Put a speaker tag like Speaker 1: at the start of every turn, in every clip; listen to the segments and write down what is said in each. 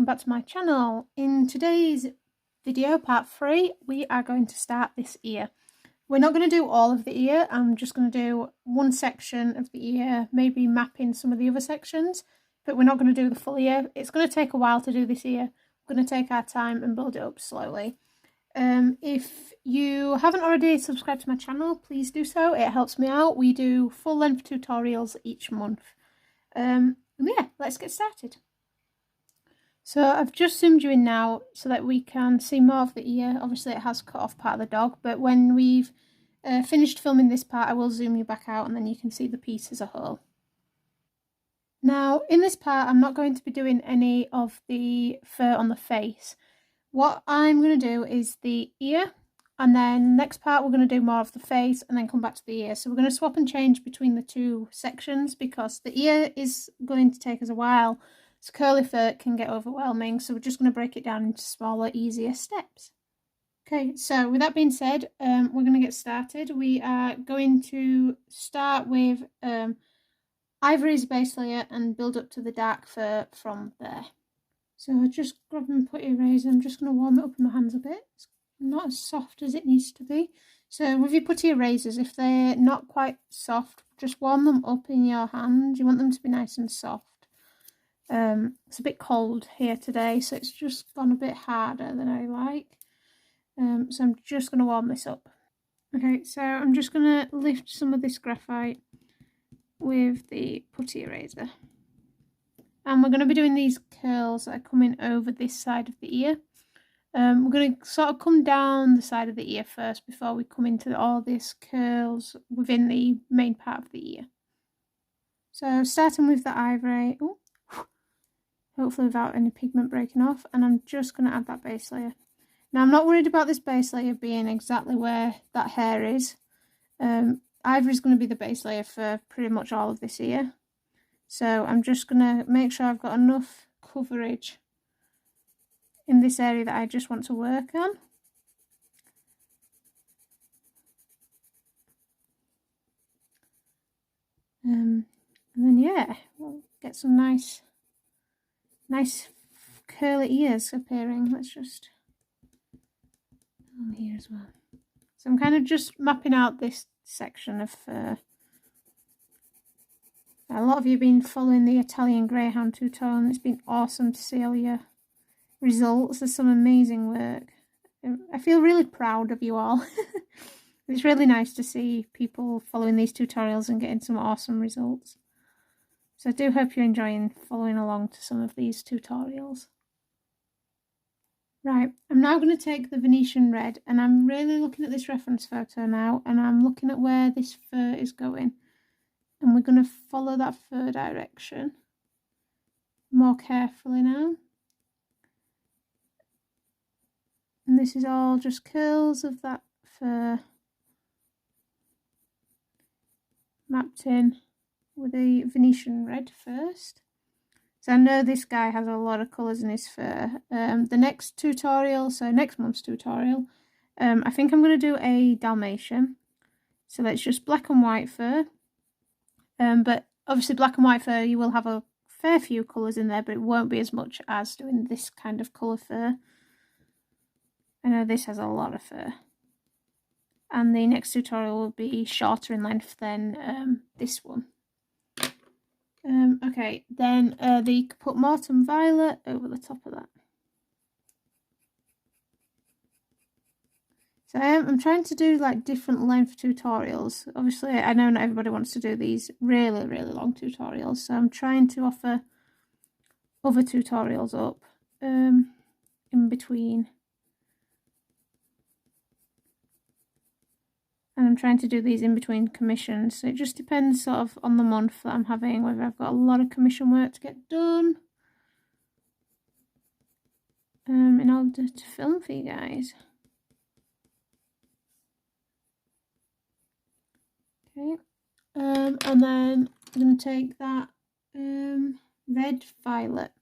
Speaker 1: welcome back to my channel. In today's video, part 3, we are going to start this ear. We're not going to do all of the ear, I'm just going to do one section of the ear, maybe map in some of the other sections, but we're not going to do the full ear. It's going to take a while to do this ear. We're going to take our time and build it up slowly. If you haven't already subscribed to my channel, please do so. It helps me out. We do full-length tutorials each month. Yeah, let's get started. So I've just zoomed you in now so that we can see more of the ear. Obviously it has cut off part of the dog, but when we've finished filming this part, I will zoom you back out and then you can see the piece as a whole. Now in this part, I'm not going to be doing any of the fur on the face. What I'm going to do is the ear, and then next part we're going to do more of the face and then come back to the ear. So we're going to swap and change between the two sections because the ear is going to take us a while. So curly fur can get overwhelming, so we're just going to break it down into smaller, easier steps. Okay, so with that being said, we're going to get started. We are going to start with Ivory's base layer and build up to the dark fur from there. So I just grab my putty eraser. I'm just going to warm it up in my hands a bit. It's not as soft as it needs to be. So with your putty erasers, if they're not quite soft, just warm them up in your hand. You want them to be nice and soft. It's a bit cold here today, so it's just gone a bit harder than I like. So I'm just going to warm this up. Okay, so I'm just going to lift some of this graphite with the putty eraser. And we're going to be doing these curls that are coming over this side of the ear. We're going to sort of come down the side of the ear first before we come into all these curls within the main part of the ear. So starting with the ivory, hopefully without any pigment breaking off, and I'm just going to add that base layer. Now I'm not worried about this base layer being exactly where that hair is. Ivory is going to be the base layer for pretty much all of this ear. So I'm just going to make sure I've got enough coverage in this area that I just want to work on. And then yeah, we'll get some nice curly ears appearing. Let's just on here as well. So I'm kind of just mapping out this section of a lot of you have been following the Italian Greyhound tutorial and it's been awesome to see all your results. There's some amazing work. I feel really proud of you all. It's really nice to see people following these tutorials and getting some awesome results. So I do hope you're enjoying following along to some of these tutorials. Right, I'm now going to take the Venetian Red and I'm really looking at this reference photo now and I'm looking at where this fur is going. And we're going to follow that fur direction more carefully now. And this is all just curls of that fur mapped in with a Venetian Red first. So I know this guy has a lot of colours in his fur. The next tutorial, so next month's tutorial, I think I'm going to do a Dalmatian. So that's just black and white fur. But obviously black and white fur, you will have a fair few colours in there, but it won't be as much as doing this kind of colour fur. I know this has a lot of fur. And the next tutorial will be shorter in length than this one. Okay, then the Caput Mortuum Violet over the top of that. So I'm trying to do like different length tutorials. Obviously, I know not everybody wants to do these really long tutorials. So I'm trying to offer other tutorials up in between. And I'm trying to do these in between commissions. So it just depends sort of on the month that I'm having, whether I've got a lot of commission work to get done. In order to film for you guys. Okay, and then I'm going to take that red violet.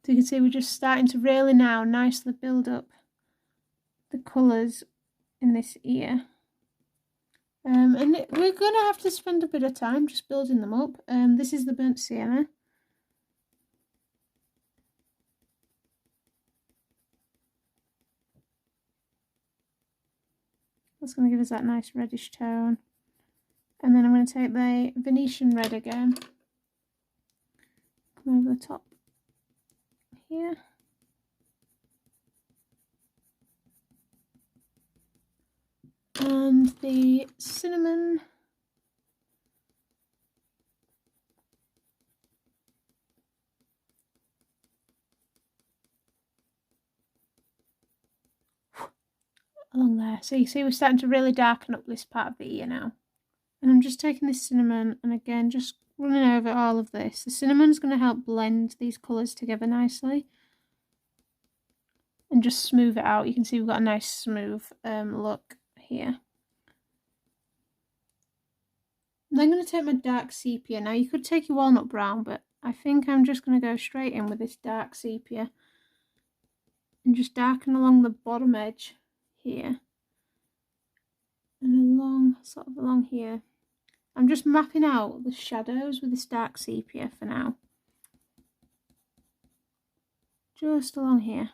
Speaker 1: So you can see we're just starting to really now nicely build up the colours in this ear. And we're going to have to spend a bit of time just building them up. This is the burnt sienna. That's going to give us that nice reddish tone. And then I'm going to take the Venetian Red again. Come over the top here. And the cinnamon. Along there. So you see we're starting to really darken up this part of the ear now. And I'm just taking this cinnamon and again just running over all of this. The cinnamon's going to help blend these colours together nicely. And just smooth it out. You can see we've got a nice smooth look here. And I'm going to take my dark sepia. Now you could take your walnut brown, but I think I'm just going to go straight in with this dark sepia. And just darken along the bottom edge here. And along, sort of along here. I'm just mapping out the shadows with this dark sepia for now. Just along here.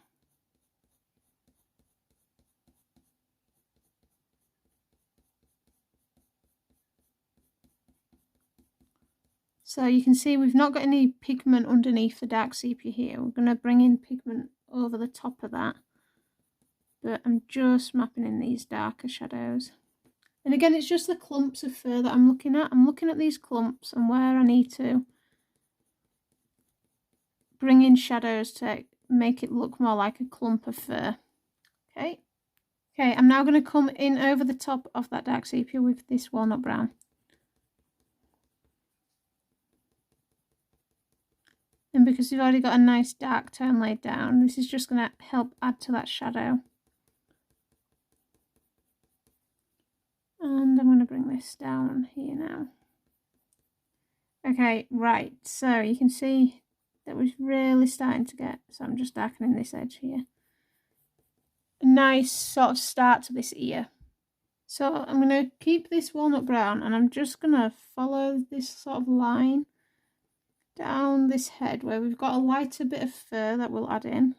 Speaker 1: So you can see we've not got any pigment underneath the dark sepia here. We're going to bring in pigment over the top of that. But I'm just mapping in these darker shadows. And again, it's just the clumps of fur that I'm looking at. I'm looking at these clumps and where I need to bring in shadows to make it look more like a clump of fur. Okay. Okay, I'm now going to come in over the top of that dark sepia with this walnut brown. And because we've already got a nice dark tone laid down, this is just going to help add to that shadow. And I'm going to bring this down here now. Okay, right, so you can see that we're really starting to get, so I'm just darkening this edge here. A nice sort of start to this ear. So I'm going to keep this walnut brown and I'm just going to follow this sort of line down this head where we've got a lighter bit of fur that we'll add in,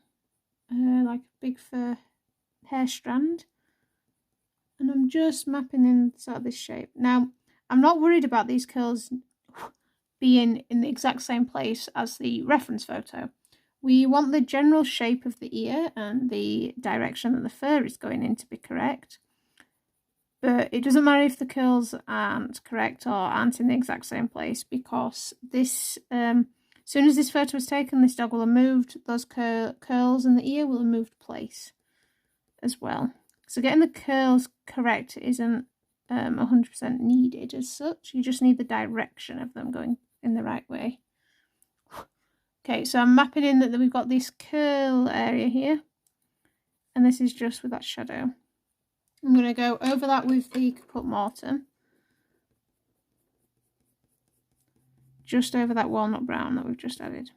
Speaker 1: like a big fur hair strand. And I'm just mapping in sort of this shape. Now, I'm not worried about these curls being in the exact same place as the reference photo. We want the general shape of the ear and the direction that the fur is going in to be correct. But it doesn't matter if the curls aren't correct or aren't in the exact same place, because this, as soon as this photo was taken, this dog will have moved, those curls in the ear will have moved place as well. So getting the curls correct isn't 100% needed as such. You just need the direction of them going in the right way. Okay, so I'm mapping in that we've got this curl area here. And this is just with that shadow. I'm going to go over that with the Caput Mortuum. Just over that walnut brown that we've just added.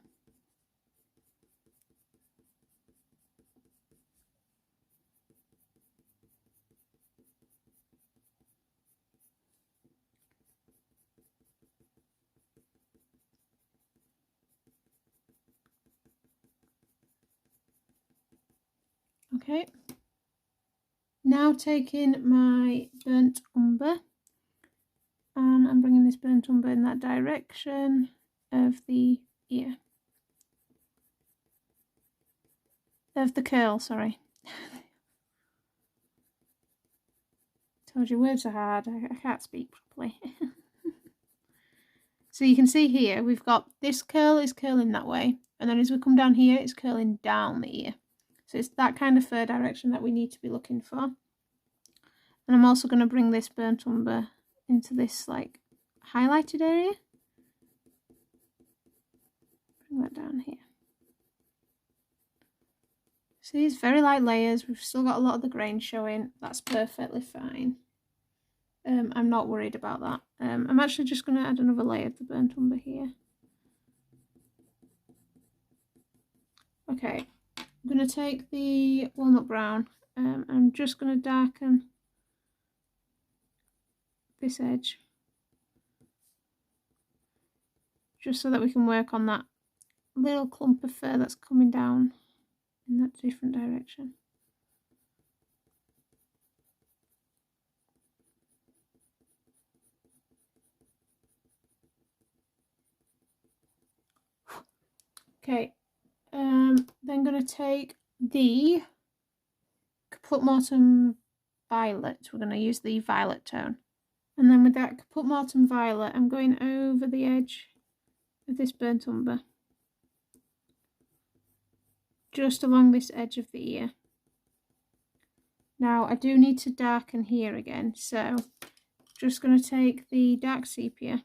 Speaker 1: Okay, now taking my burnt umber, and I'm bringing this burnt umber in that direction of the ear. Of the curl, sorry. Told you words are hard, I can't speak properly. So you can see here, we've got this curl is curling that way, and then as we come down here, it's curling down the ear. So it's that kind of fur direction that we need to be looking for. And I'm also going to bring this burnt umber into this like highlighted area. Bring that down here. See, it's very light layers. We've still got a lot of the grain showing. That's perfectly fine. I'm not worried about that. I'm actually just going to add another layer of the burnt umber here. Okay. I'm going to take the walnut brown and I'm just going to darken this edge, just so that we can work on that little clump of fur that's coming down in that different direction. Okay, then I'm going to take the Caput Mortuum Violet. We're going to use the violet tone. And then with that Caput Mortuum Violet, I'm going over the edge of this burnt umber, just along this edge of the ear. Now I do need to darken here again, so just going to take the dark sepia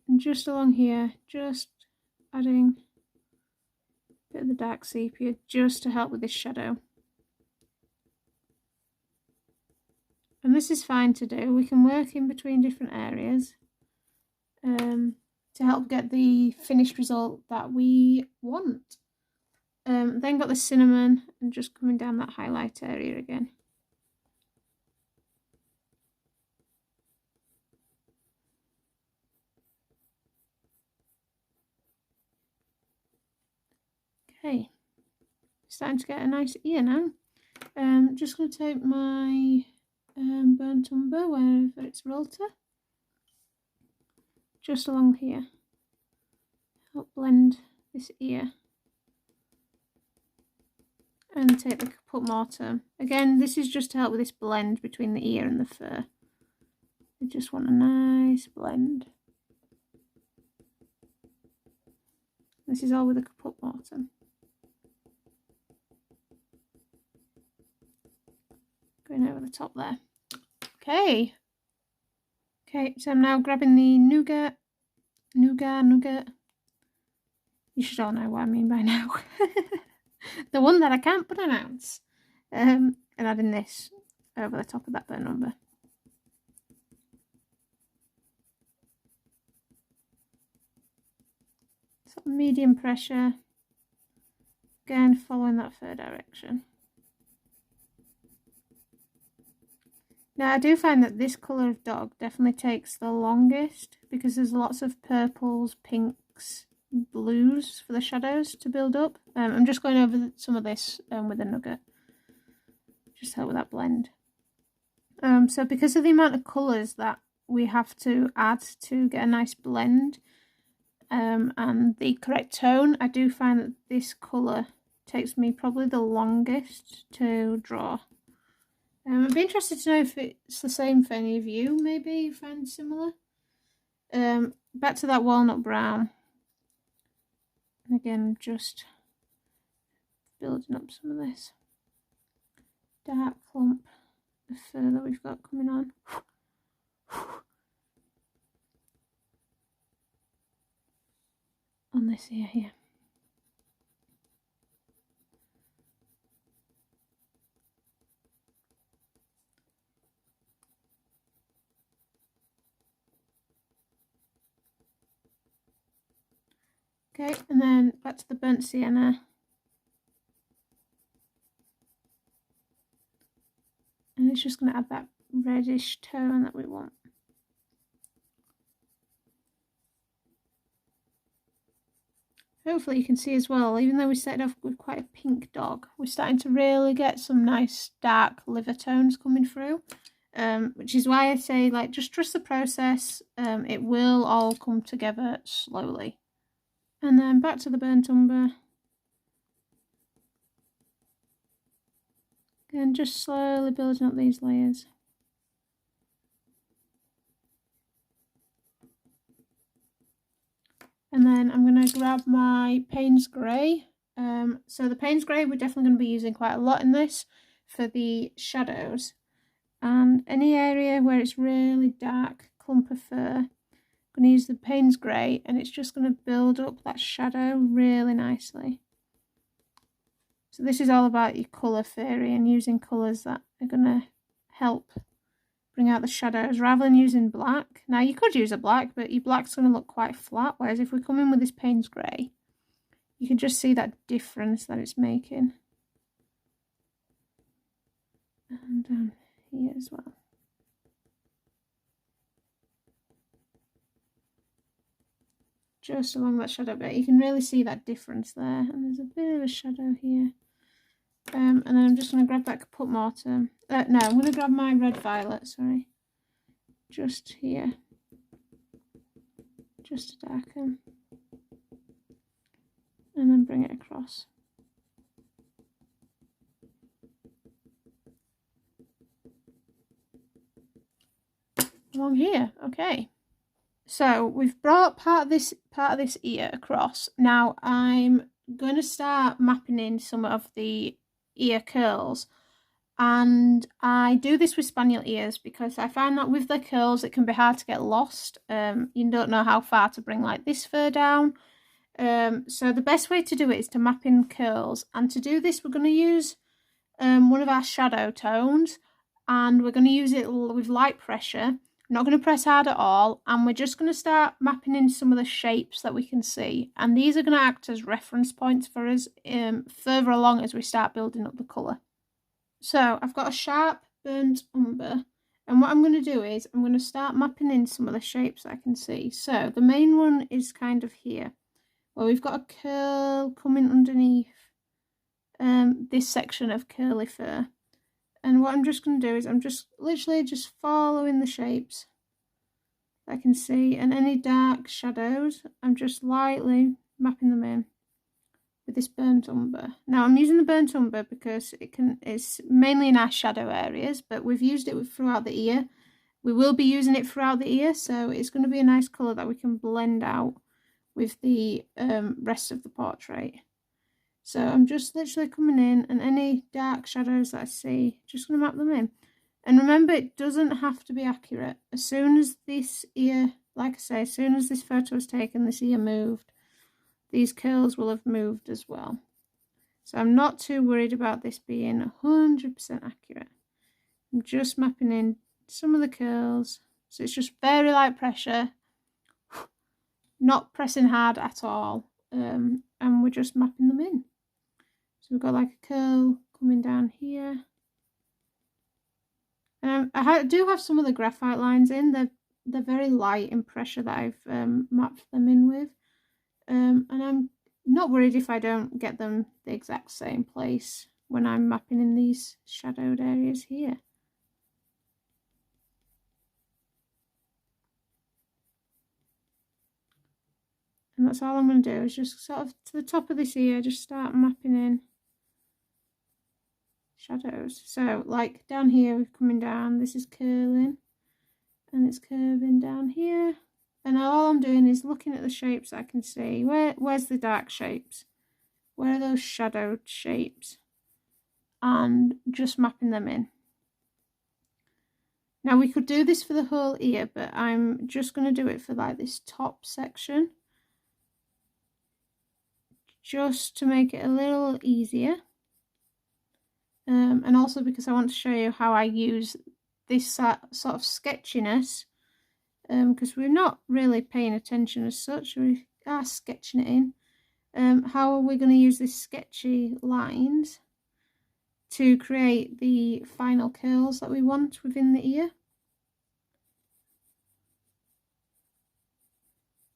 Speaker 1: and just along here, just adding a bit of the dark sepia just to help with this shadow. And this is fine to do. We can work in between different areas to help get the finished result that we want. Then got the cinnamon and just coming down that highlight area again. Okay, starting to get a nice ear now. Just going to take my burnt umber wherever it's realtor, just along here, help blend this ear, and take the Caput Mortuum. Again, this is just to help with this blend between the ear and the fur. I just want a nice blend. This is all with the Caput Mortuum. Going over the top there. Okay. Okay, so I'm now grabbing the Nougat. You should all know what I mean by now. The one that I can't pronounce. And adding this over the top of that burnt umber. So medium pressure. Again, following that fur direction. Now I do find that this colour of dog definitely takes the longest because there's lots of purples, pinks, blues for the shadows to build up. I'm just going over some of this with a Nougat, just to help with that blend. So because of the amount of colours that we have to add to get a nice blend and the correct tone, I do find that this colour takes me probably the longest to draw. I'd be interested to know if it's the same for any of you, maybe you find similar. Back to that walnut brown. And again, just building up some of this dark clump of fur that we've got coming on. On this ear here. Okay, and then back to the burnt sienna. And it's just going to add that reddish tone that we want. Hopefully you can see as well, even though we started off with quite a pink dog, we're starting to really get some nice dark liver tones coming through. Which is why I say, like, just trust the process. It will all come together slowly. And then back to the burnt umber. Again, just slowly building up these layers. And then I'm going to grab my Payne's Grey. So the Payne's Grey we're definitely going to be using quite a lot in this for the shadows. And any area where it's really dark clump of fur, I'm going to use the Payne's Grey, and it's just going to build up that shadow really nicely. So this is all about your colour theory and using colours that are going to help bring out the shadows rather than using black. Now you could use a black, but your black's going to look quite flat, whereas if we come in with this Payne's Grey, you can just see that difference that it's making. And down here as well. just along that shadow bit. You can really see that difference there, and there's a bit of a shadow here. And then I'm just going to grab that Caput Mortuum. No, I'm going to grab my red violet, sorry. Just here. Just to darken. And then bring it across. Along here, okay. So we've brought part of this ear across. Now I'm going to start mapping in some of the ear curls, and I do this with spaniel ears because I find that with the curls it can be hard to get lost. You don't know how far to bring like this fur down. So the best way to do it is to map in curls, and to do this we're going to use one of our shadow tones, and we're going to use it with light pressure. Not going to press hard at all, and we're just going to start mapping in some of the shapes that we can see, and these are going to act as reference points for us further along as we start building up the colour. So I've got a sharp burnt umber, and what I'm going to do is I'm going to start mapping in some of the shapes that I can see. So the main one is kind of here, where we've got a curl coming underneath this section of curly fur. And what I'm just going to do is I'm just literally just following the shapes I can see, and any dark shadows I'm just lightly mapping them in with this burnt umber. Now I'm using the burnt umber because it's mainly in our shadow areas, but we've used it throughout the ear. We will be using it throughout the ear, so it's going to be a nice colour that we can blend out with the rest of the portrait. So I'm just literally coming in, and any dark shadows that I see, just going to map them in. And remember, it doesn't have to be accurate. As soon as this ear, like I say, as soon as this photo was taken, this ear moved, these curls will have moved as well. So I'm not too worried about this being 100% accurate. I'm just mapping in some of the curls. So it's just very light pressure, not pressing hard at all. And we're just mapping them in. So we've got like a curl coming down here. I do have some of the graphite lines in. They're very light in pressure that I've mapped them in with. And I'm not worried if I don't get them the exact same place when I'm mapping in these shadowed areas here. And that's all I'm going to do, is just sort of to the top of this ear, just start mapping in shadows. So like down here, we're coming down, this is curling, and it's curving down here. And all I'm doing is looking at the shapes I can see. Where's the dark shapes? Where are those shadowed shapes? And just mapping them in. Now we could do this for the whole ear, but I'm just going to do it for like this top section, just to make it a little easier. And also because I want to show you how I use this sort of sketchiness, because we're not really paying attention as such, we are sketching it in. How are we going to use these sketchy lines to create the final curls that we want within the ear?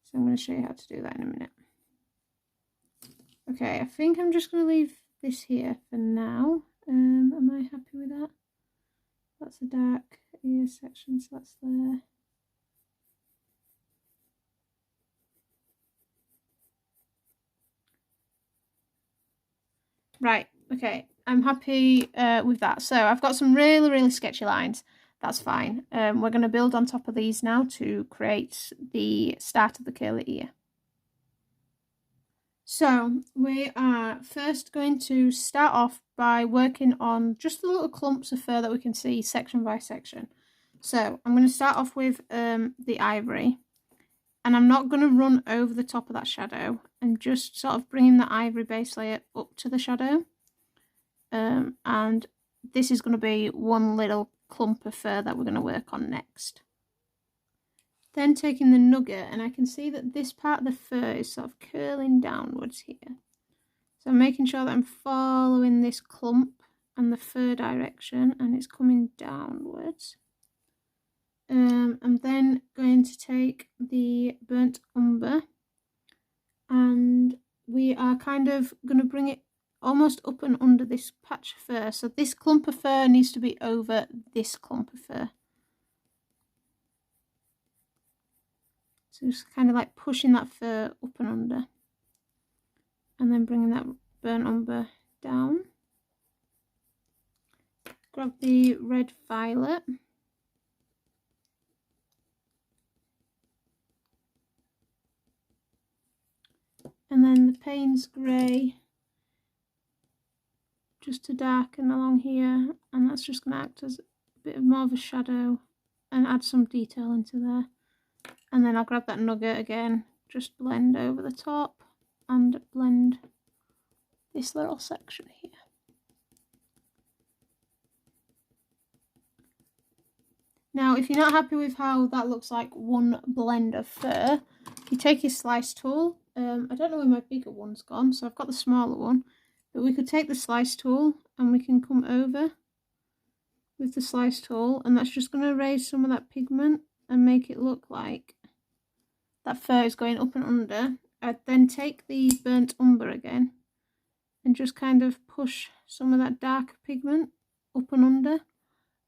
Speaker 1: So I'm going to show you how to do that in a minute. Okay, I think I'm just going to leave this here for now. Am I happy with that? That's a dark ear section, so that's there. Right, okay, I'm happy with that. So I've got some really sketchy lines. That's fine. We're going to build on top of these now to create the start of the curly ear. So we are first going to start off by working on just the little clumps of fur that we can see section by section. So I'm going to start off with the ivory, and I'm not going to run over the top of that shadow. I'm just sort of bringing the ivory base layer up to the shadow, and this is going to be one little clump of fur that we're going to work on next. Then taking the Nougat, and I can see that this part of the fur is sort of curling downwards here. So I'm making sure that I'm following this clump and the fur direction, and it's coming downwards. I'm then going to take the burnt umber, and we are kind of going to bring it almost up and under this patch of fur. So this clump of fur needs to be over this clump of fur. So just kind of like pushing that fur up and under, and then bringing that burnt umber down. Grab the red violet. And then the Payne's grey, just to darken along here, and that's just going to act as a bit more of a shadow and add some detail into there. And then I'll grab that Nougat again, just blend over the top and blend this little section here. Now, if you're not happy with how that looks like one blend of fur, you take your slice tool. I don't know where my bigger one's gone, so I've got the smaller one. But we could take the slice tool and we can come over with the slice tool, and that's just going to erase some of that pigment and make it look like that fur is going up and under. I'd then take the burnt umber again and just kind of push some of that darker pigment up and under.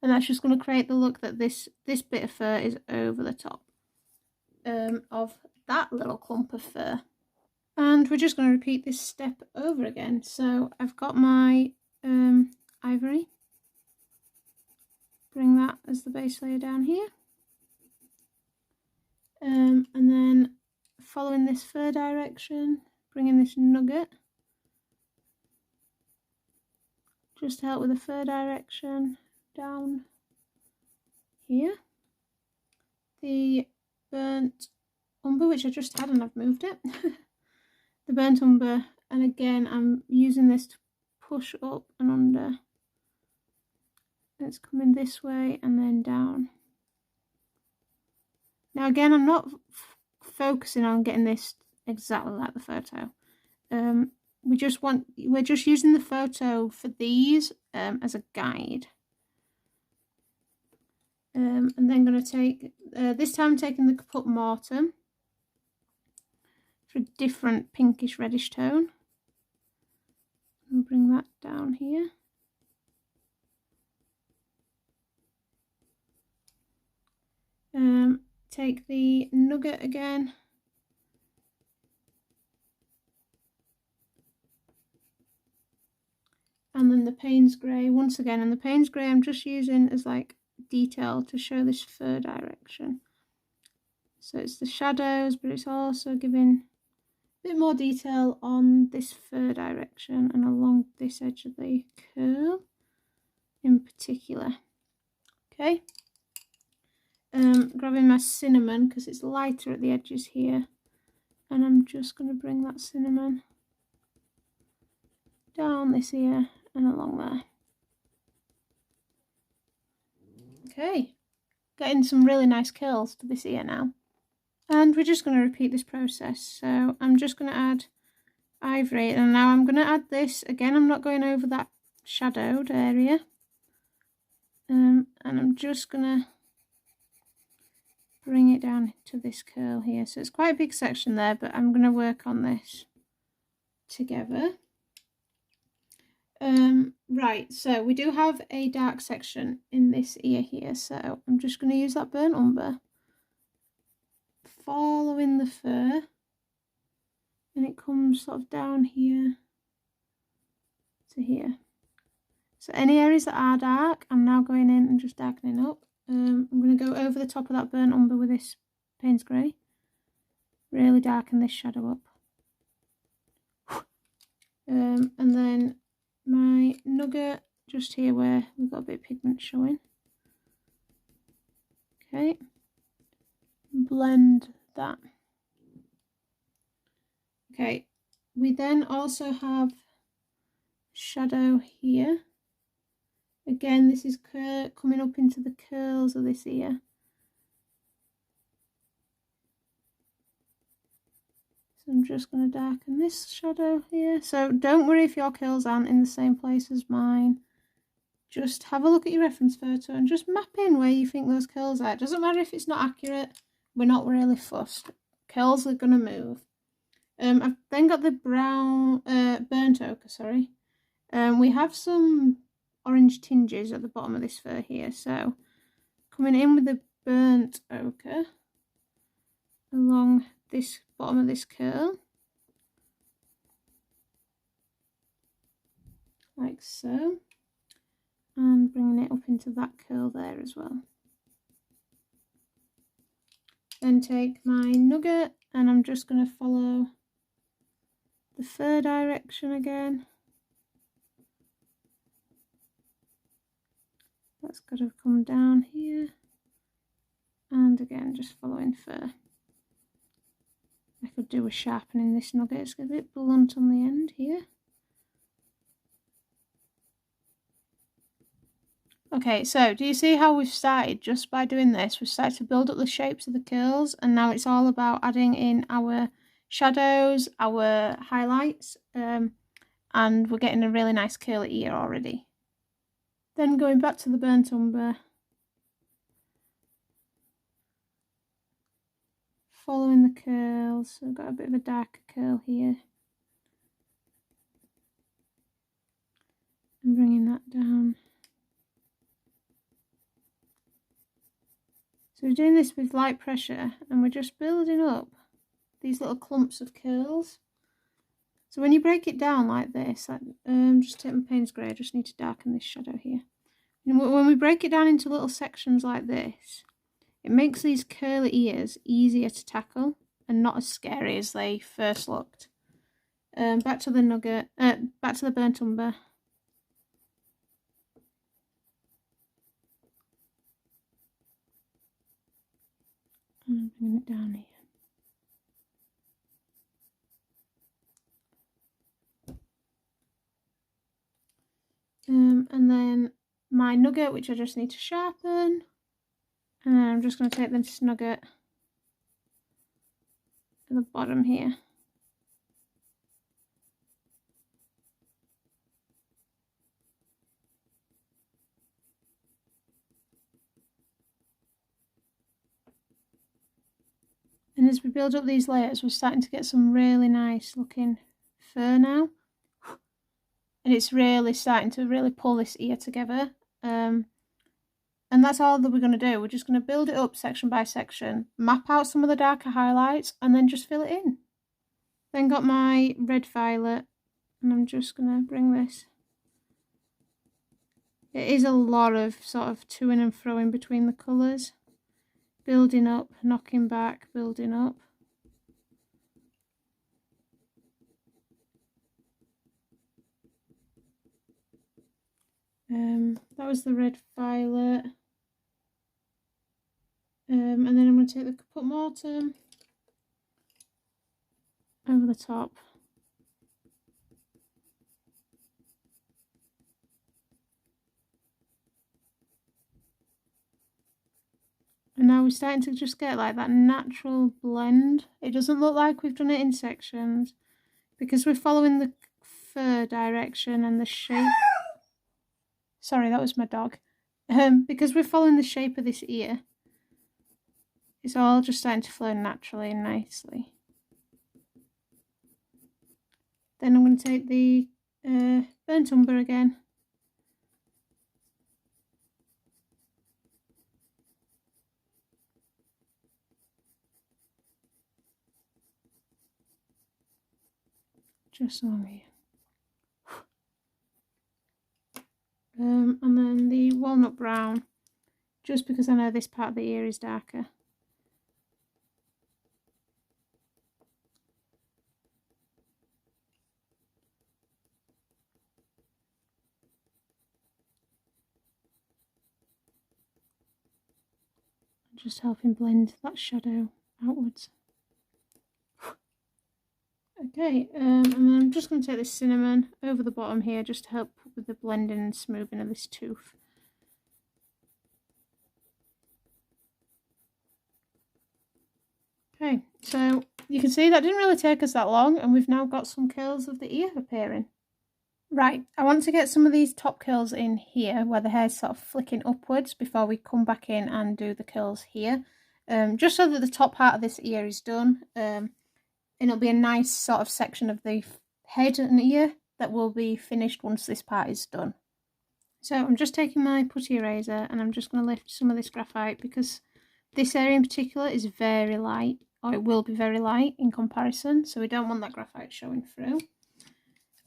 Speaker 1: And that's just going to create the look that this bit of fur is over the top of that little clump of fur. And we're just going to repeat this step over again. So I've got my ivory. Bring that as the base layer down here. And then following this fur direction, bringing this Nougat. Just to help with the fur direction. Down here. The burnt umber, which I just had and I've moved it. The burnt umber, and again I'm using this to push up and under. It's coming this way and then down. Now again, I'm not focusing on getting this exactly like the photo. We're just using the photo for these as a guide. And then going to take, this time I'm taking the Caput Mortuum for a different pinkish reddish tone. And bring that down here. Take the Nougat again. And then the Payne's grey once again, and the Payne's grey I'm just using as like detail to show this fur direction. So it's the shadows, but it's also giving a bit more detail on this fur direction and along this edge of the curl in particular. Okay. Grabbing my cinnamon because it's lighter at the edges here, and I'm just going to bring that cinnamon down this ear and along there. Okay, getting some really nice curls to this ear now. And we're just going to repeat this process. So I'm just going to add ivory, and now I'm going to add this. Again, I'm not going over that shadowed area. And I'm just going to bring it down to this curl here. So it's quite a big section there, but I'm going to work on this together. Right, so we do have a dark section in this ear here, so I'm just going to use that burnt umber, following the fur, and it comes sort of down here to here. So any areas that are dark, I'm now going in and just darkening up. I'm going to go over the top of that burnt umber with this Payne's grey, really darken this shadow up, and then my Nougat just here where we've got a bit of pigment showing. Okay, blend that. Okay, we then also have shadow here. Again, this is coming up into the curls of this ear. So I'm just going to darken this shadow here. So don't worry if your curls aren't in the same place as mine. Just have a look at your reference photo and just map in where you think those curls are. It doesn't matter if it's not accurate. We're not really fussed. Curls are going to move. I've then got the brown, burnt ochre, sorry. We have some orange tinges at the bottom of this fur here, so coming in with the burnt ochre along this bottom of this curl, like so, and bringing it up into that curl there as well. Then take my Nougat and I'm just going to follow the fur direction again. That's got to come down here, and again just following fur. I could do a sharpening this Nougat, it's a bit blunt on the end here. Okay, so do you see how we've started just by doing this? We've started to build up the shapes of the curls, and now it's all about adding in our shadows, our highlights, and we're getting a really nice curly ear already. Then going back to the burnt umber, following the curls, so I've got a bit of a darker curl here, and bringing that down. So we're doing this with light pressure, and we're just building up these little clumps of curls. So when you break it down like this, just take my Payne's grey, I just need to darken this shadow here. And when we break it down into little sections like this, it makes these curly ears easier to tackle and not as scary as they first looked. Back to the Nougat, back to the burnt umber. And bringing it down here. And then my Nougat, which I just need to sharpen, and then I'm just going to take this Nougat at the bottom here. And as we build up these layers, we're starting to get some really nice looking fur now. And it's really starting to really pull this ear together. And that's all that we're going to do. We're just going to build it up section by section, map out some of the darker highlights, and then just fill it in. Then got my red violet, and I'm just going to bring this. It is a lot of sort of to-ing and fro-ing between the colours. Building up, knocking back, building up. That was the red violet. And then I'm going to take the Caput Mortuum over the top. And now we're starting to just get like that natural blend. It doesn't look like we've done it in sections because we're following the fur direction and the shape. Sorry, that was my dog. Because we're following the shape of this ear, it's all just starting to flow naturally and nicely. Then I'm going to take the burnt umber again. Just along here. And then the walnut brown, just because I know this part of the ear is darker. Just helping blend that shadow outwards. Okay, and then I'm just going to take this cinnamon over the bottom here just to help with the blending and smoothing of this tooth. Okay, so you can see that didn't really take us that long, and we've now got some curls of the ear appearing. Right, I want to get some of these top curls in here where the hair's sort of flicking upwards before we come back in and do the curls here. Just so that the top part of this ear is done. and it'll be a nice sort of section of the head and ear that will be finished once this part is done. So I'm just taking my putty eraser and I'm just going to lift some of this graphite because this area in particular is very light, or it will be very light in comparison, so we don't want that graphite showing through.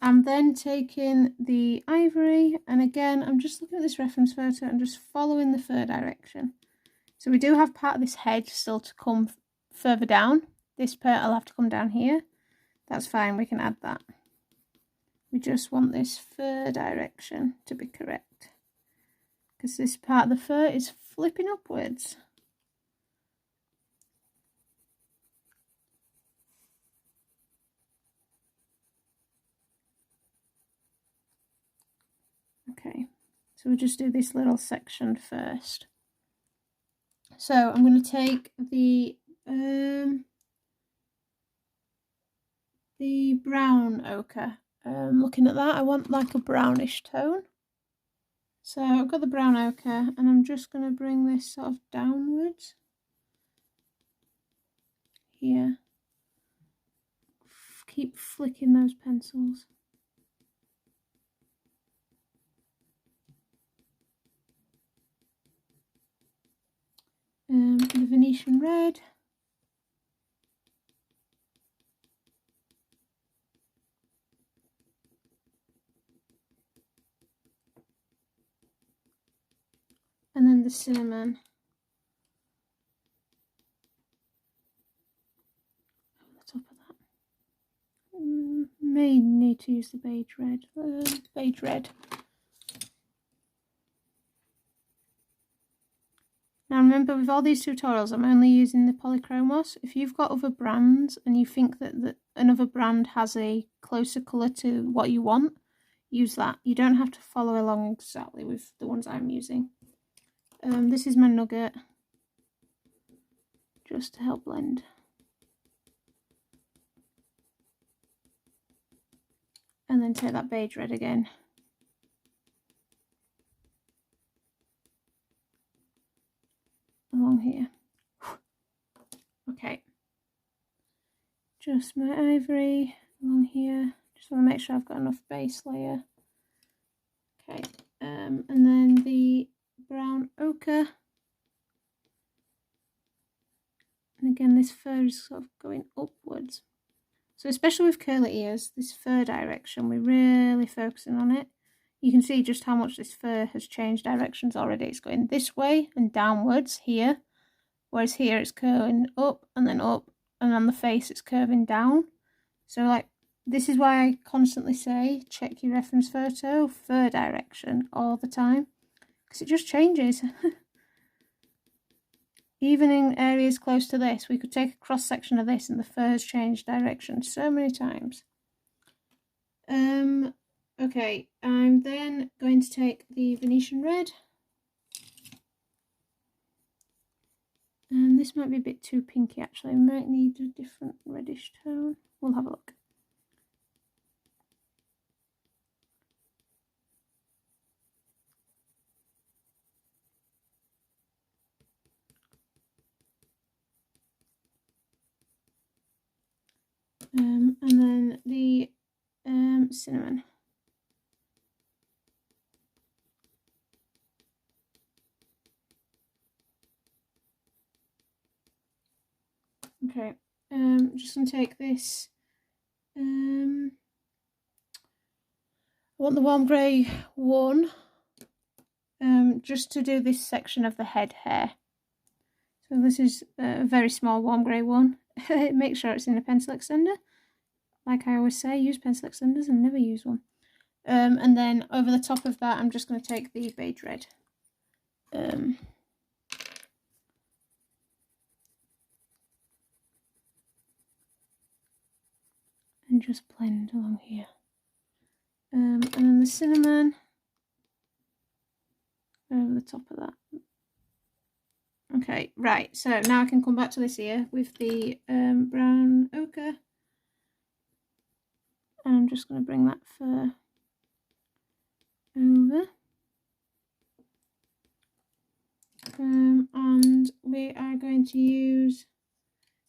Speaker 1: I'm then taking the ivory, and again I'm just looking at this reference photo and just following the fur direction. So we do have part of this head still to come further down. This part will have to come down here. That's fine, we can add that. We just want this fur direction to be correct, because this part of the fur is flipping upwards. Okay, so we'll just do this little section first. So I'm going to take the brown ochre. Looking at that, I want like a brownish tone. So I've got the brown ochre and I'm just going to bring this sort of downwards here. Keep flicking those pencils. The Venetian Red. And then the cinnamon. Over the top of that. May need to use the beige red. Beige red. Now remember, with all these tutorials, I'm only using the Polychromos. If you've got other brands and you think that another brand has a closer colour to what you want, use that. You don't have to follow along exactly with the ones I'm using. This is my Nougat, just to help blend. And then take that beige red again. Along here. Okay. Just my ivory along here. Just want to make sure I've got enough base layer. Okay. And then the brown ochre. And again, this fur is sort of going upwards. So especially with curly ears, this fur direction, we're really focusing on it. You can see just how much this fur has changed directions already. It's going this way and downwards here, whereas here it's curving up, and then on the face it's curving down. So like, this is why I constantly say check your reference photo fur direction all the time, because it just changes. Even in areas close to this, we could take a cross section of this and the fur's changed direction so many times. Okay, I'm then going to take the Venetian Red. And this might be a bit too pinky actually, we might need a different reddish tone. We'll have a look. And then the cinnamon. Okay, I'm just going to take this. I want the warm grey one, just to do this section of the head hair. So this is a very small warm grey one. Make sure it's in a pencil extender. Like I always say, use pencil extenders and never use one. And then over the top of that, I'm just going to take the beige red. And just blend along here. And then the cinnamon over the top of that. Okay, right, so now I can come back to this ear with the brown ochre. And I'm just going to bring that fur over. And we are going to use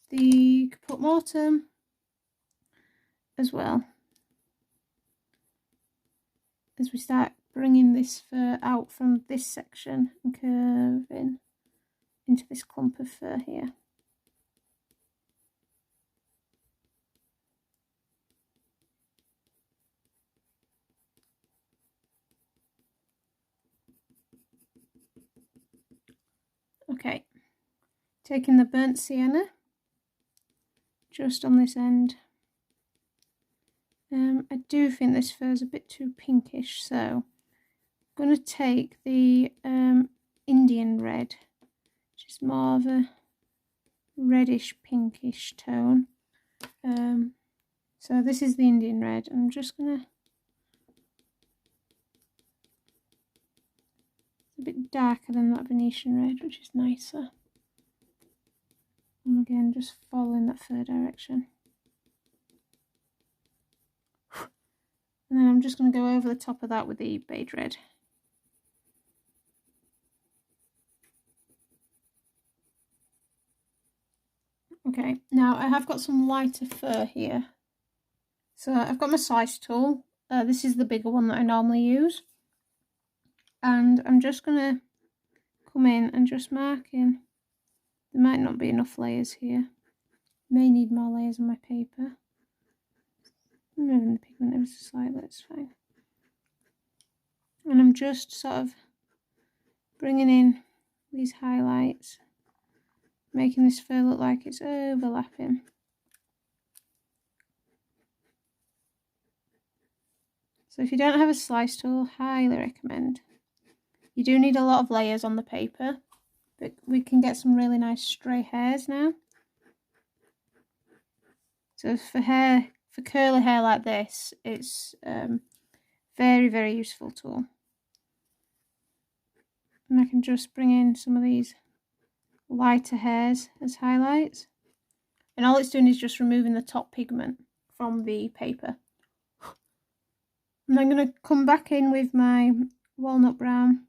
Speaker 1: the Caput Mortuum as well, as we start bringing this fur out from this section and curving into this clump of fur here. Okay, taking the burnt sienna just on this end. I do think this fur is a bit too pinkish, so I'm going to take the Indian red, which is more of a reddish pinkish tone. So this is the Indian red, and I'm just going to, it's a bit darker than that Venetian red, which is nicer. And again, just following that fur direction. And then I'm just going to go over the top of that with the beige red. Okay, now I have got some lighter fur here. So I've got my slice tool. This is the bigger one that I normally use. And I'm just going to come in and just mark in. There might not be enough layers here. May need more layers on my paper. I'm moving the pigment ever so slightly, that's fine. And I'm just sort of bringing in these highlights, making this fur look like it's overlapping. So if you don't have a slice tool, highly recommend. You do need a lot of layers on the paper, but we can get some really nice stray hairs now. So for curly hair like this, it's very, very useful tool. And I can just bring in some of these lighter hairs as highlights. And all it's doing is just removing the top pigment from the paper. And I'm going to come back in with my walnut brown.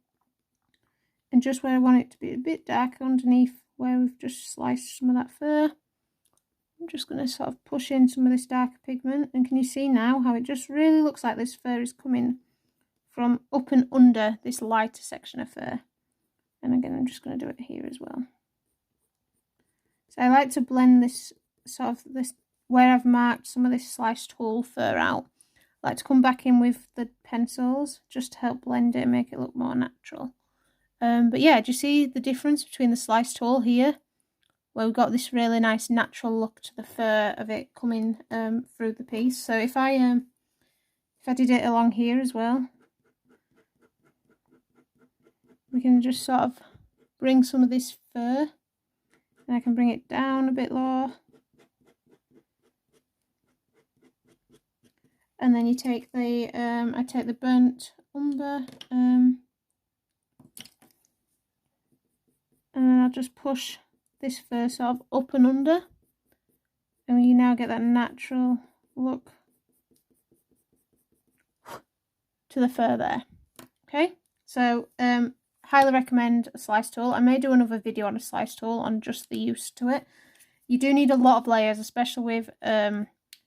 Speaker 1: And just where I want it to be a bit darker underneath where we've just sliced some of that fur, I'm just going to sort of push in some of this darker pigment. And can you see now how it just really looks like this fur is coming from up and under this lighter section of fur. And again, I'm just going to do it here as well. So I like to blend this where I've marked some of this sliced whole fur out. I like to come back in with the pencils just to help blend it and make it look more natural. But yeah, do you see the difference between the sliced whole here, where we've got this really nice natural look to the fur of it coming through the piece. So if I did it along here as well, we can just sort of bring some of this fur, and I can bring it down a bit lower. And then you take the, I take the burnt umber, and then I'll just push this fur sort of up and under, and you now get that natural look to the fur there. Okay, so highly recommend a slice tool. I may do another video on a slice tool on just the use to it. You do need a lot of layers, especially with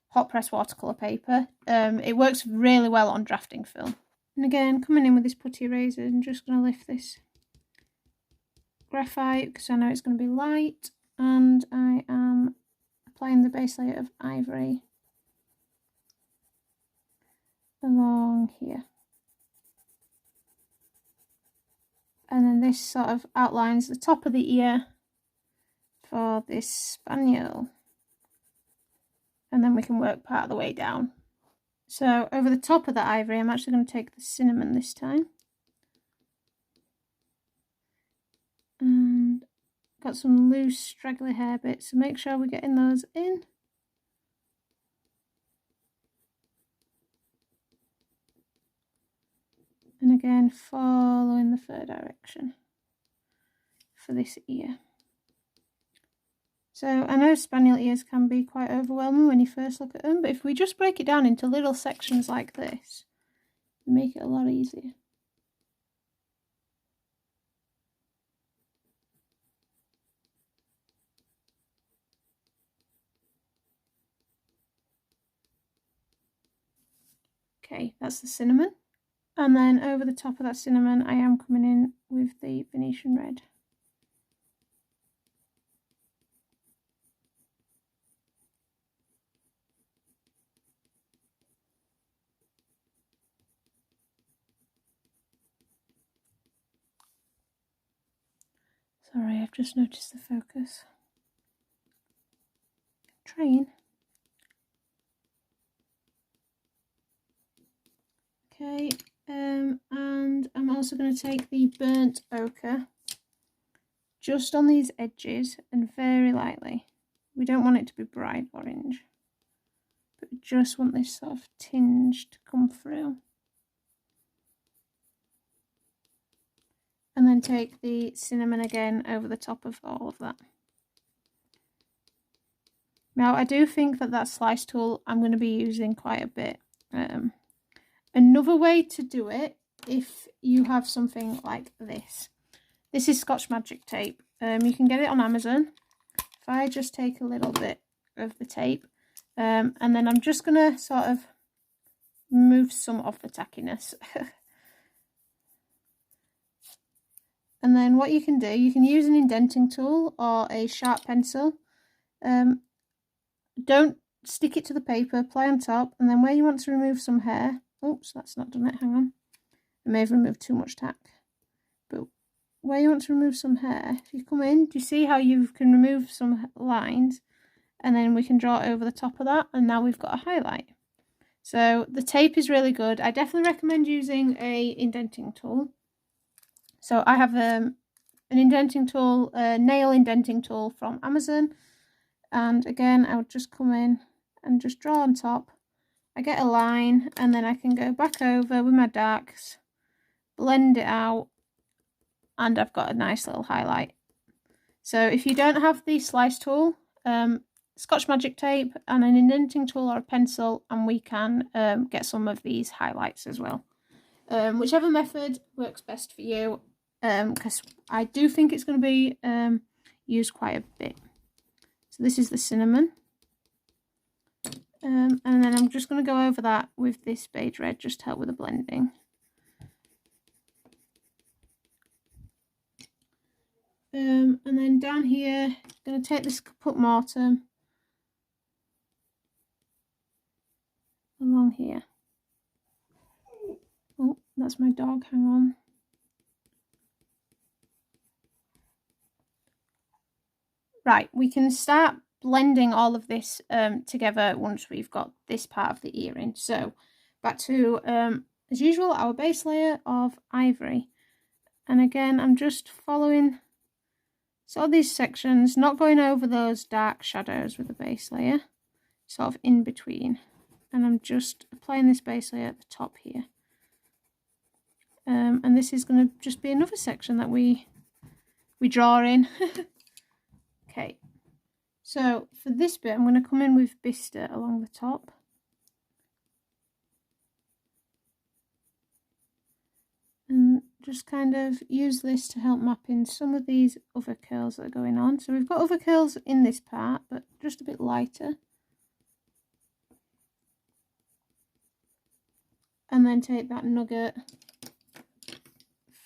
Speaker 1: hot press watercolour paper. It works really well on drafting film. And again, coming in with this putty eraser, I'm just going to lift this graphite because I know it's going to be light, and I am applying the base layer of ivory along here. And then this sort of outlines the top of the ear for this spaniel. And then we can work part of the way down. So over the top of the ivory, I'm actually going to take the cinnamon this time. And got some loose straggly hair bits, so make sure we're getting those in. And again, following the fur direction for this ear. So I know spaniel ears can be quite overwhelming when you first look at them, but if we just break it down into little sections like this, we make it a lot easier. Okay, that's the cinnamon. And then over the top of that cinnamon, I am coming in with the Venetian Red. Sorry, I've just noticed the focus. Trying. Okay, and I'm also going to take the burnt ochre just on these edges and very lightly. We don't want it to be bright orange, but we just want this sort of tinge to come through. And then take the cinnamon again over the top of all of that. Now, I do think that slice tool I'm going to be using quite a bit. Another way to do it, if you have something like this. This is Scotch Magic tape. You can get it on Amazon. If I just take a little bit of the tape, and then I'm just going to sort of remove some of the tackiness. And then what you can do, you can use an indenting tool or a sharp pencil. Don't stick it to the paper, apply on top, and then where you want to remove some hair, oops, that's not done it, hang on. I may have removed too much tack. But where you want to remove some hair, if you come in, do you see how you can remove some lines? And then we can draw it over the top of that, and now we've got a highlight. So the tape is really good. I definitely recommend using a indenting tool. So I have an indenting tool, a nail indenting tool from Amazon. And again, I would just come in and just draw on top. I get a line, and then I can go back over with my darks, blend it out, and I've got a nice little highlight. So if you don't have the slice tool, Scotch Magic tape and an indenting tool or a pencil, and we can get some of these highlights as well. Whichever method works best for you, because I do think it's going to be used quite a bit. So this is the cinnamon. And then I'm just going to go over that with this beige red, just to help with the blending. And then down here, I'm going to take this Caput Mortuum along here. Oh, that's my dog, hang on. Right, we can start blending all of this together once we've got this part of the ear in. So back to, as usual, our base layer of ivory. And again, I'm just following sort of these sections, not going over those dark shadows with the base layer, sort of in between. And I'm just applying this base layer at the top here. And this is going to just be another section that we draw in. Okay, so for this bit, I'm going to come in with Bistre along the top. And just kind of use this to help map in some of these other curls that are going on. So we've got other curls in this part, but just a bit lighter. And then take that Nougat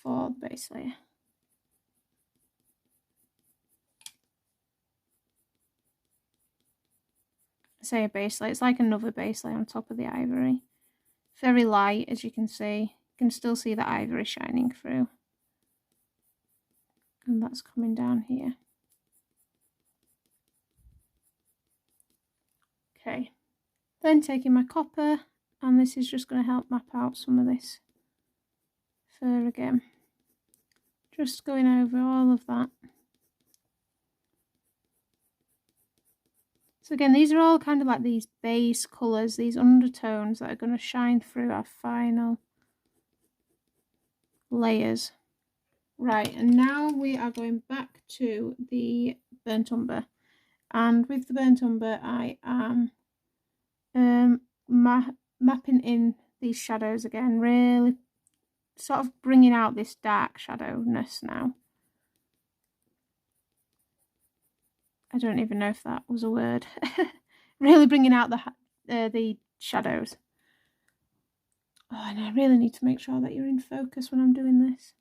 Speaker 1: for the base layer. I say a base layer, it's like another base layer on top of the ivory. Very light, as you can see. You can still see the ivory shining through. And that's coming down here. Okay, then taking my copper, and this is just going to help map out some of this fur again. Just going over all of that. So again, these are all kind of like these base colours, these undertones that are going to shine through our final layers. Right, and now we are going back to the burnt umber. And with the burnt umber, I am mapping in these shadows again, really sort of bringing out this dark shadowness now. I don't even know if that was a word. Really bringing out the shadows. Oh, and I really need to make sure that you're in focus when I'm doing this.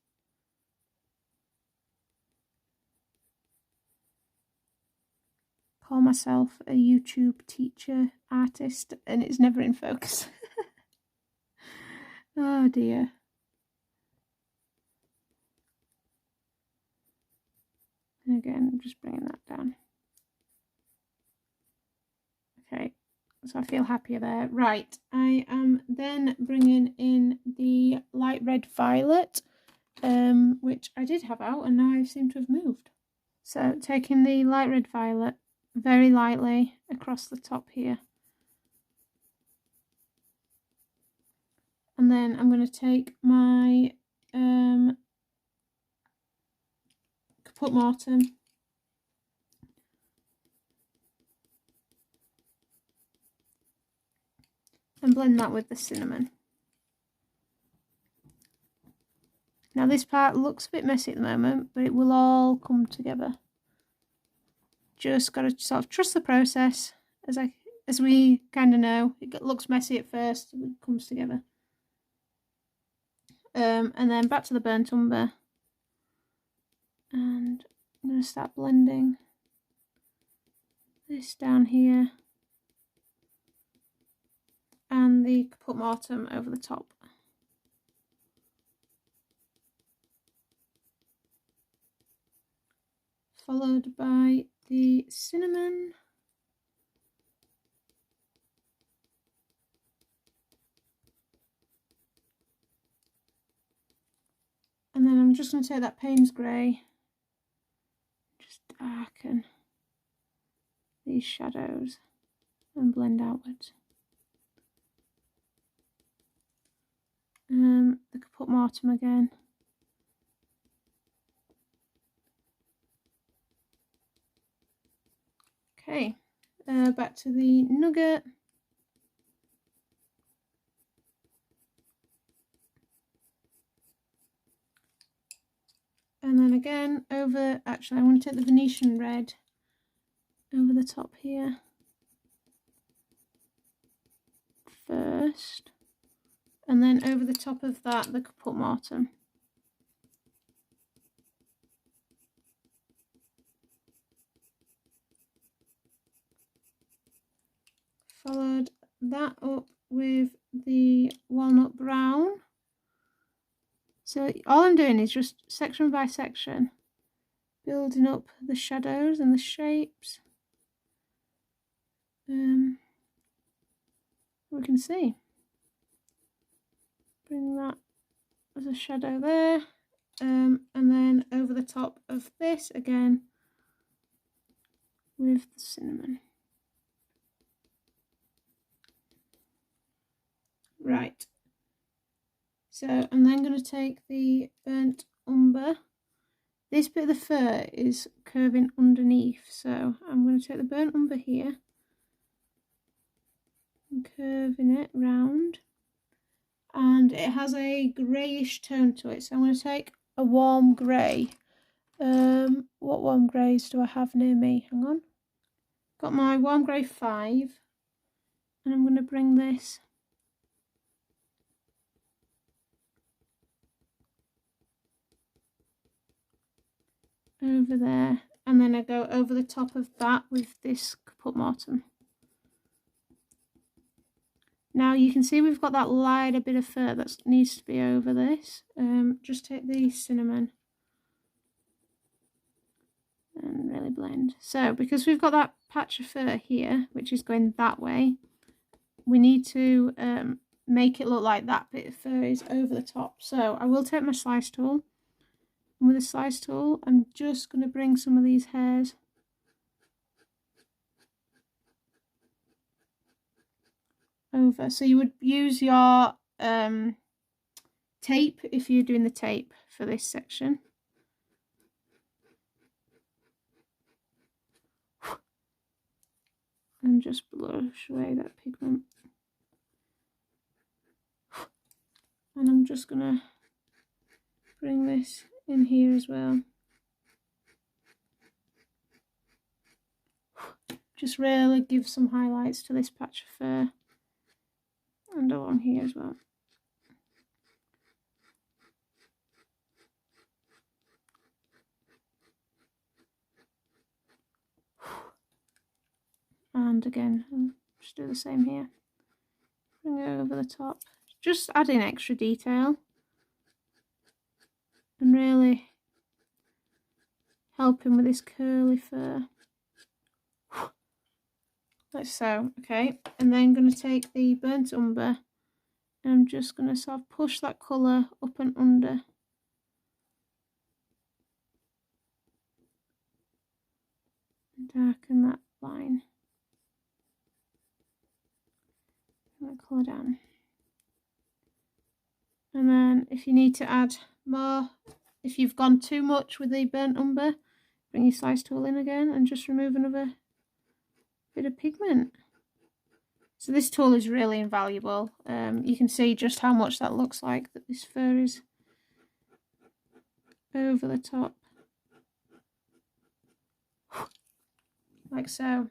Speaker 1: Call myself a YouTube teacher artist and it's never in focus. Oh dear. And again, I'm just bringing that down. Okay, so I feel happier there. Right, I am then bringing in the light red violet, which I did have out and now I seem to have moved. So taking the light red violet very lightly across the top here. And then I'm going to take my Caput Mortuum and blend that with the cinnamon. Now this part looks a bit messy at the moment, but it will all come together. Just got to sort of trust the process, as we kind of know. It looks messy at first, it comes together. And then back to the burnt umber. And I'm going to start blending this down here. And the Caput Mortuum over the top. Followed by the cinnamon. And then I'm just going to take that Payne's grey, just darken these shadows and blend outwards. The Caput Mortuum again. Okay, back to the Nougat. And then again over, actually I want to take the Venetian Red over the top here first. And then over the top of that, the Caput Mortuum. Followed that up with the walnut brown. So all I'm doing is just section by section, building up the shadows and the shapes. We can see. Bring that as a shadow there. And then over the top of this again with the cinnamon. Right. So I'm then going to take the burnt umber. This bit of the fur is curving underneath, so I'm going to take the burnt umber here and curving it round. And it has a greyish tone to it, so I'm going to take a warm grey. What warm greys do I have near me? Hang on. Got my warm grey 5, and I'm going to bring this over there, and then I go over the top of that with this Caput Mortuum. Now you can see we've got that lighter bit of fur that needs to be over this. Just take the cinnamon and really blend. So because we've got that patch of fur here, which is going that way, we need to make it look like that bit of fur is over the top. So I will take my slice tool, and with a slice tool I'm just going to bring some of these hairs over. So you would use your tape if you're doing the tape for this section. And just blush away that pigment. And I'm just going to bring this in here as well. Just really give some highlights to this patch of fur. And along here as well. And again, I'll just do the same here. Bring it over the top. Just adding extra detail. And really helping with this curly fur. Like so, okay. And then I'm going to take the burnt umber and I'm just going to sort of push that colour up and under. And darken that line. Bring that colour down. And then if you need to add more, if you've gone too much with the burnt umber, bring your slice tool in again and just remove another bit of pigment. So this tool is really invaluable. You can see just how much that looks like, that this fur is over the top. Like so.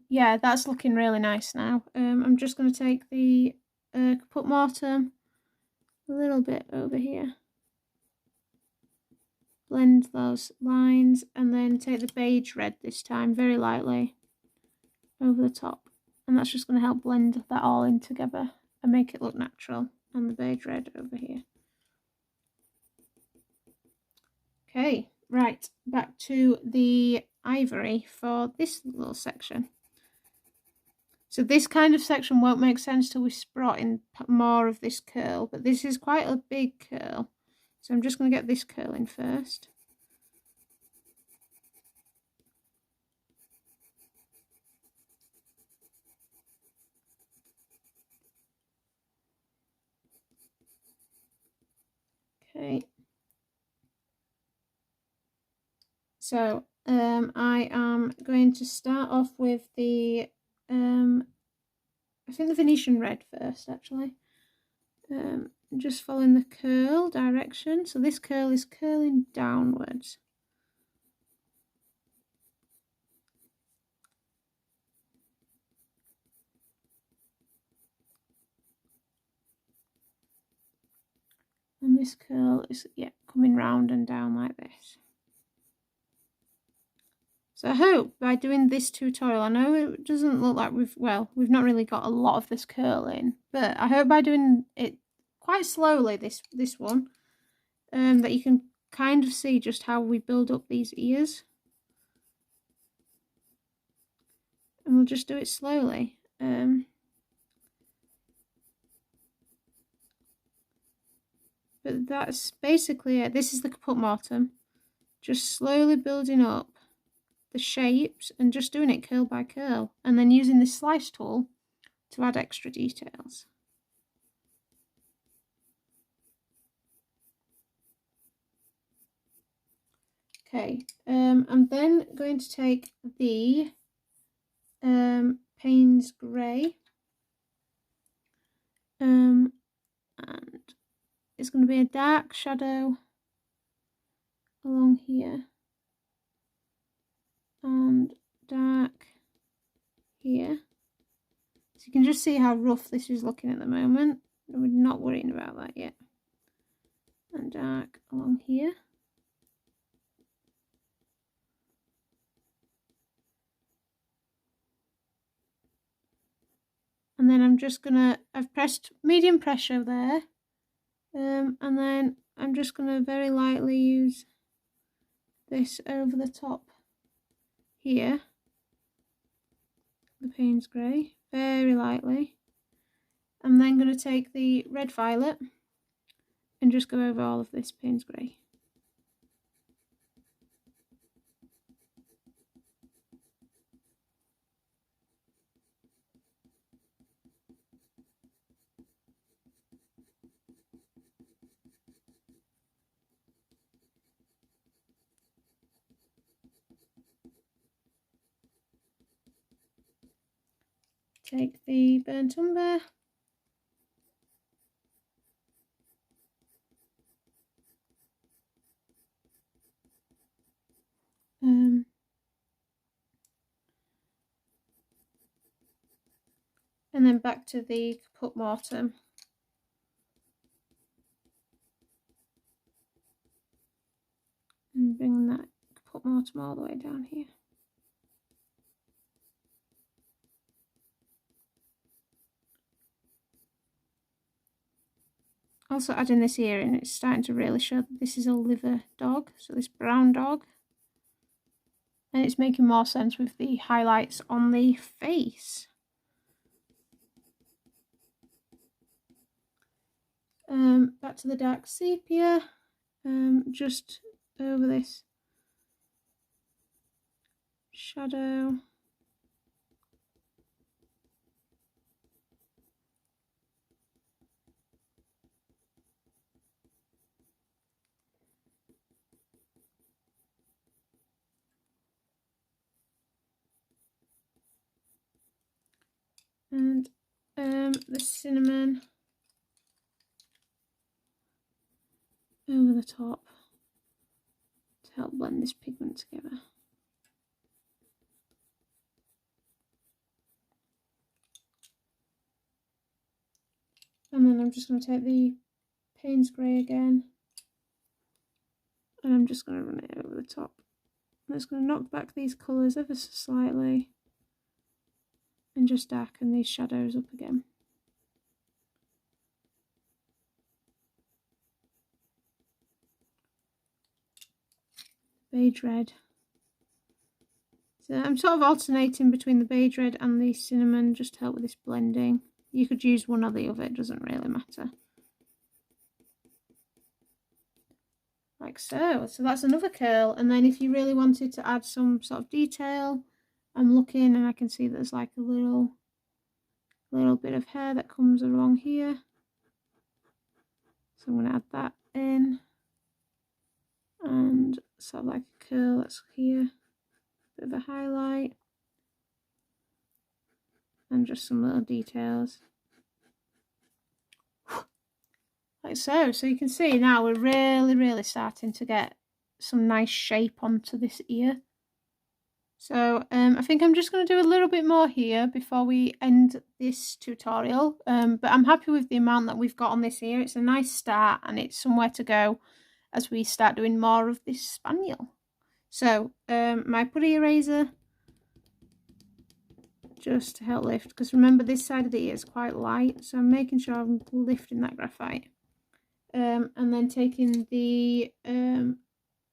Speaker 1: Yeah, that's looking really nice now. I'm just going to take the Caput Mortuum a little bit over here. Blend those lines and then take the Beige Red this time, very lightly, over the top. And that's just going to help blend that all in together and make it look natural. And the Beige Red over here. Okay, right, back to the Ivory for this little section. So this kind of section won't make sense till we brought in more of this curl, but this is quite a big curl. So I'm just going to get this curl in first. Okay. So I am going to start off with the I think the Venetian Red first, actually. Just following the curl direction. So this curl is curling downwards. And this curl is, yeah, coming round and down like this. So I hope by doing this tutorial, I know it doesn't look like we've not really got a lot of this curl in, but I hope by doing it quite slowly, this one, that you can kind of see just how we build up these ears. And we'll just do it slowly. But that's basically it. This is the Caput Mortuum. Just slowly building up the shapes and just doing it curl by curl, and then using this slice tool to add extra details. Okay, I'm then going to take the Payne's Grey, and it's going to be a dark shadow along here and dark here. So you can just see how rough this is looking at the moment. We're not worrying about that yet. And dark along here. And then I'm just gonna, I've pressed medium pressure there. And then I'm just gonna very lightly use this over the top here, the Payne's Grey, very lightly. I'm then going to take the red violet and just go over all of this Payne's Grey. Take the burnt umber. And then back to the Caput Mortuum. And bring that Caput Mortuum all the way down here. Also adding this here in, it's starting to really show that this is a liver dog, so this brown dog. And it's making more sense with the highlights on the face. Back to the dark sepia, just over this shadow. And the cinnamon over the top to help blend this pigment together. And then I'm just going to take the Payne's Grey again, and I'm just going to run it over the top. I'm just going to knock back these colours ever so slightly and just darken these shadows up again. Beige Red. So I'm sort of alternating between the Beige Red and the cinnamon just to help with this blending. You could use one or the other, it doesn't really matter. Like so. So that's another curl. And then if you really wanted to add some sort of detail, I'm looking and I can see there's like a little bit of hair that comes along here. So I'm going to add that in. And sort of like a curl that's here. Bit of a highlight. And just some little details. Like so. So you can see now we're really starting to get some nice shape onto this ear. So I think I'm just going to do a little bit more here before we end this tutorial. But I'm happy with the amount that we've got on this ear. It's a nice start and it's somewhere to go as we start doing more of this spaniel. So my putty eraser, just to help lift, because remember this side of the ear is quite light, so I'm making sure I'm lifting that graphite. And then taking the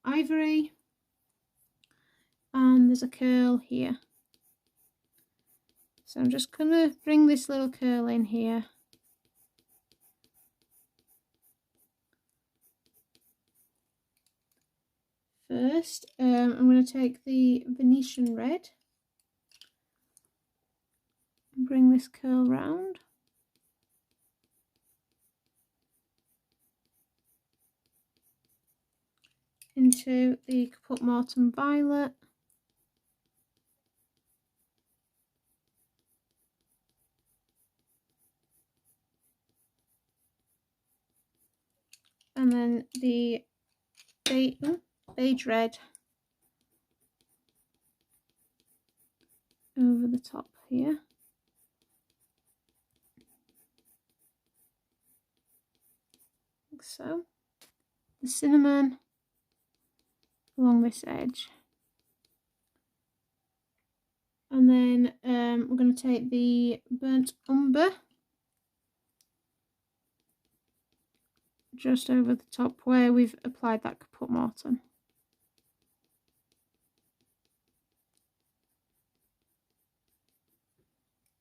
Speaker 1: ivory, and there's a curl here. So I'm just going to bring this little curl in here. First, I'm going to take the Venetian Red and bring this curl round. Into the Caput Mortuum Violet. And then the Beige Red over the top here. Like so. The cinnamon along this edge. And then we're going to take the burnt umber just over the top where we've applied that Caput Mortuum.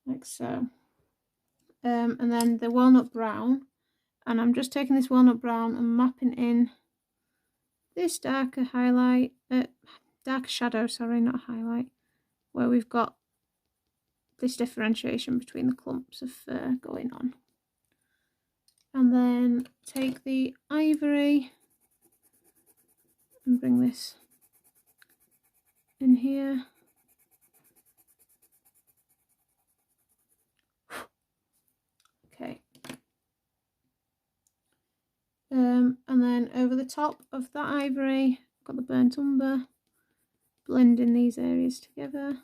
Speaker 1: Like so. And then the walnut brown, and I'm just taking this walnut brown and mapping in this darker highlight, darker shadow, sorry, not highlight, where we've got this differentiation between the clumps of fur going on. And then take the ivory and bring this in here. Okay. And then over the top of that ivory, I've got the burnt umber, blending these areas together.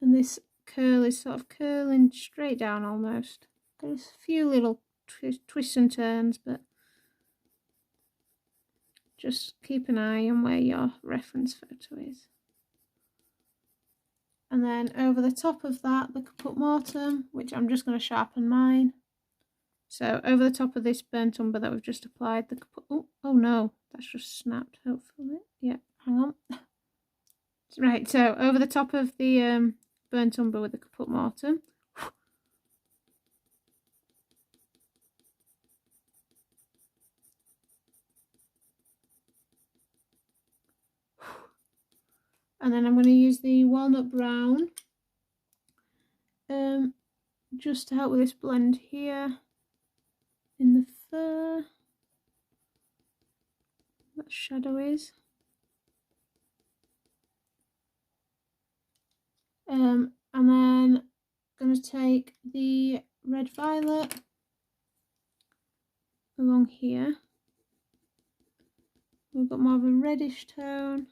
Speaker 1: And this curl is sort of curling straight down almost. Got a few little twists and turns, but just keep an eye on where your reference photo is. And then over the top of that, the Caput Mortuum, which I'm just going to sharpen mine. So over the top of this burnt umber that we've just applied, oh no, that's just snapped, hopefully. Yeah, hang on. Right, so over the top of the burnt umber with the Caput Mortuum. And then I'm going to use the walnut brown just to help with this blend here in the fur. That shadow is. And then I'm going to take the red violet along here. We've got more of a reddish tone.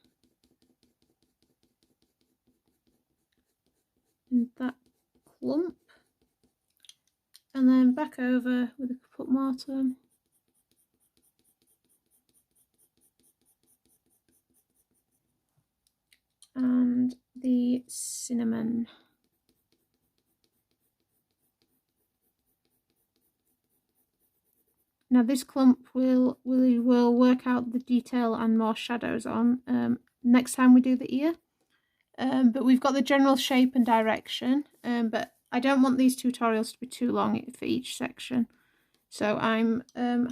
Speaker 1: And that clump. And then back over with the Caput Mortuum. And the cinnamon. Now this clump will work out the detail and more shadows on next time we do the ear. But we've got the general shape and direction, but I don't want these tutorials to be too long for each section. So I'm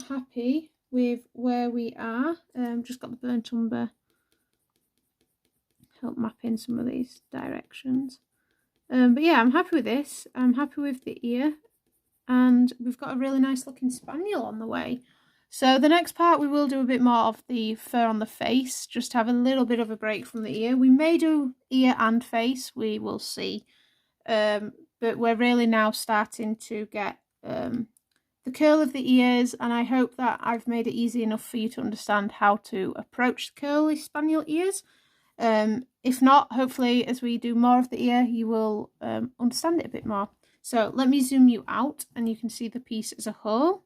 Speaker 1: happy with where we are. Just got the burnt umber. Help map in some of these directions. But yeah, I'm happy with this. I'm happy with the ear. And we've got a really nice looking spaniel on the way. So the next part we will do a bit more of the fur on the face, just to have a little bit of a break from the ear. We may do ear and face, we will see. But we're really now starting to get the curl of the ears, and I hope that I've made it easy enough for you to understand how to approach the curly spaniel ears. If not, hopefully as we do more of the ear, you will understand it a bit more. So let me zoom you out and you can see the piece as a whole.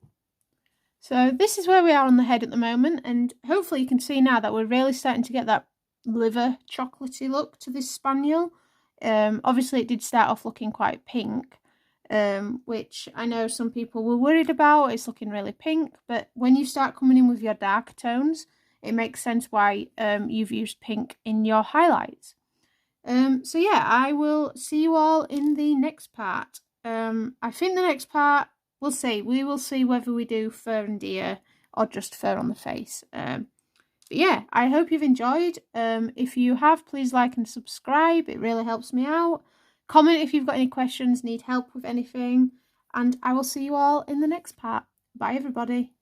Speaker 1: So this is where we are on the head at the moment, and hopefully you can see now that we're really starting to get that liver chocolatey look to this spaniel. Obviously it did start off looking quite pink, which I know some people were worried about. It's looking really pink, but when you start coming in with your dark tones, it makes sense why you've used pink in your highlights. So yeah, I will see you all in the next part. I think the next part, we'll see. We will see whether we do fur and ear or just fur on the face. But yeah, I hope you've enjoyed. If you have, please like and subscribe. It really helps me out. Comment if you've got any questions, need help with anything. And I will see you all in the next part. Bye, everybody.